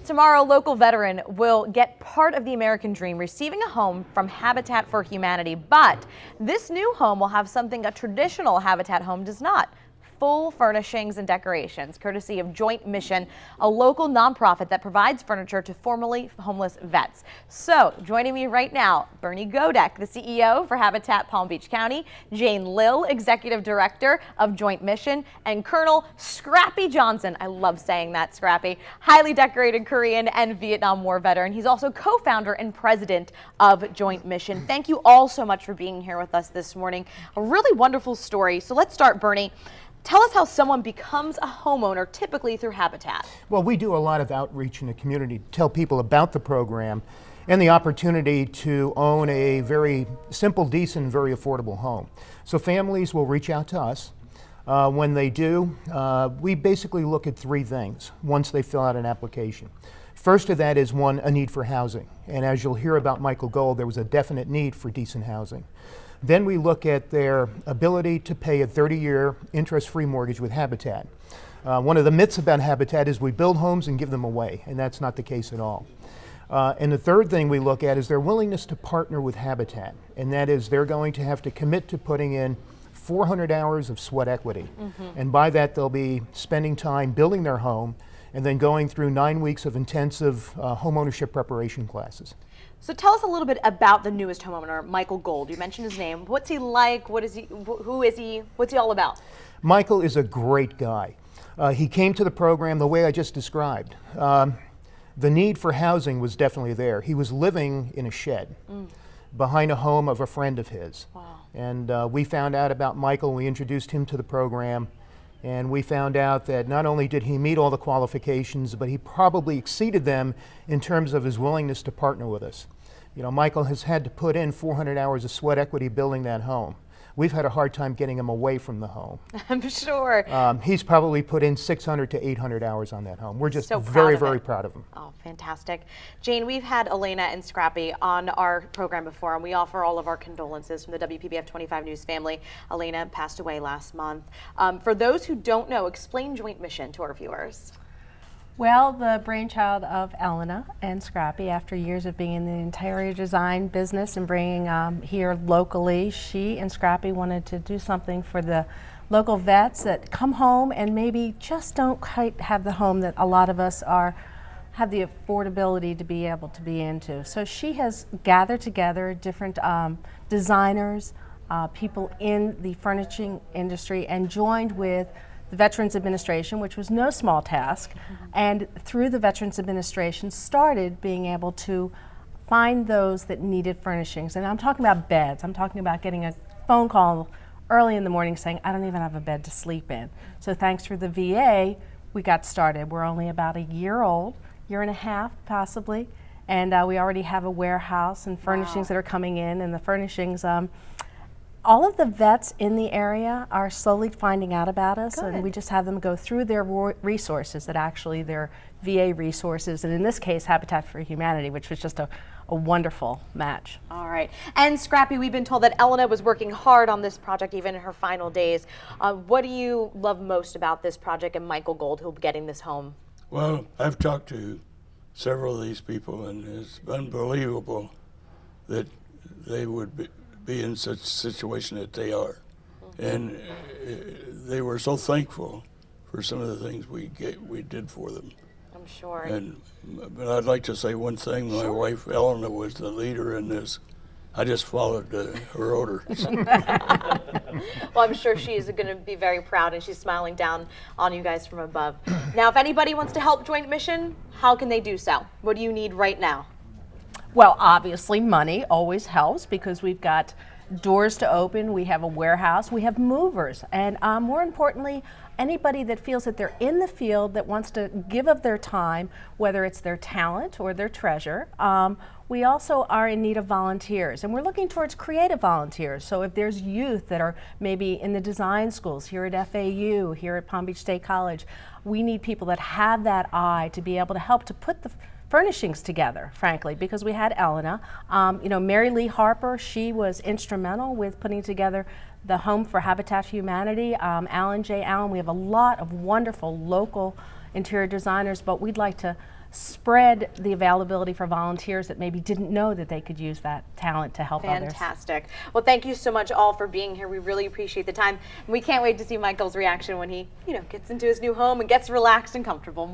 Tomorrow, a local veteran will get part of the American dream, receiving a home from Habitat for Humanity. But this new home will have something a traditional Habitat home does not. Full furnishings and decorations, courtesy of Joint Mission, a local nonprofit that provides furniture to formerly homeless vets. So joining me right now, Bernie Godek, the CEO for Habitat Palm Beach County, Jane Lill, Executive Director of Joint Mission, and Colonel Scrappy Johnson. I love saying that, Scrappy. Highly decorated Korean and Vietnam War veteran. He's also co-founder and president of Joint Mission. Thank you all so much for being here with us this morning. A really wonderful story. So let's start, Bernie. Tell us how someone becomes a homeowner, typically through Habitat. Well, we do a lot of outreach in the community to tell people about the program and the opportunity to own a very simple, decent, very affordable home. So families will reach out to us. When they do, we basically look at three things once they fill out an application. First of that is a need for housing. And as you'll hear about Michael Gold, there was a definite need for decent housing. Then we look at their ability to pay a 30-year interest-free mortgage with Habitat. One of the myths about Habitat is we build homes and give them away, and that's not the case at all. And the third thing we look at is their willingness to partner with Habitat, and that is they're going to have to commit to putting in 400 hours of sweat equity. And by that, they'll be spending time building their home and then going through 9 weeks of intensive home ownership preparation classes. So tell us a little bit about the newest homeowner, Michael Gold. You mentioned his name. What's he like? What is he? Who is he? What's he all about? Michael is a great guy. He came to the program the way I just described. The need for housing was definitely there. He was living in a shed behind a home of a friend of his. Wow. And we found out about Michael. We introduced him to the program. And we found out that not only did he meet all the qualifications, but he probably exceeded them in terms of his willingness to partner with us. You know, Michael has had to put in 400 hours of sweat equity building that home. We've had a hard time getting him away from the home. I'm sure. He's probably put in 600 to 800 hours on that home. We're just so very proud of him. Oh, fantastic. Jane, we've had Elena and Scrappy on our program before, and we offer all of our condolences from the WPBF 25 News family. Elena passed away last month. For those who don't know, explain Joint Mission to our viewers. Well, the brainchild of Elena and Scrappy, after years of being in the interior design business and bringing here locally, she and Scrappy wanted to do something for the local vets that come home and maybe just don't quite have the home that a lot of us have the affordability to be able to be into. So she has gathered together different designers, people in the furnishing industry, and joined with the Veterans Administration, which was no small task, and through the Veterans Administration started being able to find those that needed furnishings. And I'm talking about beds. I'm talking about getting a phone call early in the morning saying, I don't even have a bed to sleep in. So thanks to the VA, we got started. We're only about a year old, year and a half possibly, and we already have a warehouse and furnishings that are coming in, and the furnishings, all of the vets in the area are slowly finding out about us. Good. And we just have them go through their resources, that actually they're VA resources, and in this case Habitat for Humanity, which was just a wonderful match. All right. And Scrappy, we've been told that Elena was working hard on this project even in her final days. What do you love most about this project and Michael Gold, who'll be getting this home? Well, I've talked to several of these people, and it's unbelievable that they would be in such a situation that they are. And they were so thankful for some of the things we did for them. I'm sure. But I'd like to say one thing. My wife, Eleanor, was the leader in this. I just followed her orders. Well, I'm sure she is going to be very proud, and she's smiling down on you guys from above. Now, if anybody wants to help Joint Mission, how can they do so? What do you need right now? Well, obviously money always helps, because we've got doors to open, we have a warehouse, we have movers, and more importantly, anybody that feels that they're in the field that wants to give of their time, whether it's their talent or their treasure. We also are in need of volunteers, and we're looking towards creative volunteers. So if there's youth that are maybe in the design schools here at FAU, here at Palm Beach State College, we need people that have that eye to be able to help to put the furnishings together, frankly, because we had Elena. You know, Mary Lee Harper, she was instrumental with putting together the Home for Habitat for Humanity. Alan J. Allen, we have a lot of wonderful local interior designers, but we'd like to spread the availability for volunteers that maybe didn't know that they could use that talent to help others. Fantastic. Well, thank you so much all for being here. We really appreciate the time. And we can't wait to see Michael's reaction when he, gets into his new home and gets relaxed and comfortable.